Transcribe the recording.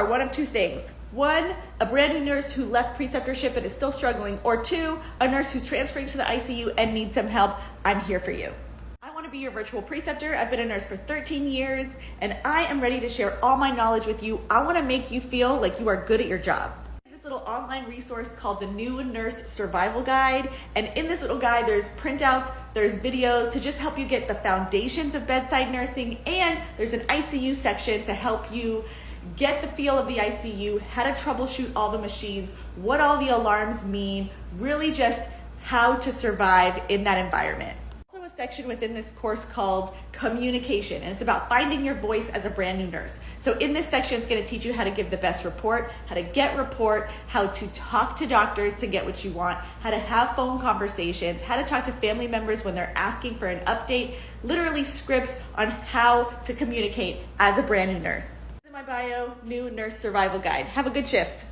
are one of two things. One, a brand new nurse who left preceptorship and is still struggling, or two, a nurse who's transferring to the ICU and needs some help. I'm here for you. I want to be your virtual preceptor. I've been a nurse for 13 years and I am ready to share all my knowledge with you. I want to make you feel like you are good at your job. This little online resource called the New Nurse Survival Guide, and in this little guide there's printouts, there's videos to just help you get the foundations of bedside nursing, and there's an ICU section to help you get the feel of the ICU, how to troubleshoot all the machines, what all the alarms mean, really just how to survive in that environment. Also a section within this course called communication, and it's about finding your voice as a brand new nurse. So in this section, it's going to teach you how to give the best report, how to get rapport, how to talk to doctors to get what you want, how to have phone conversations, how to talk to family members when they're asking for an update, literally scripts on how to communicate as a brand new nurse. My bio, New Nurse Survival Guide. Have a good shift.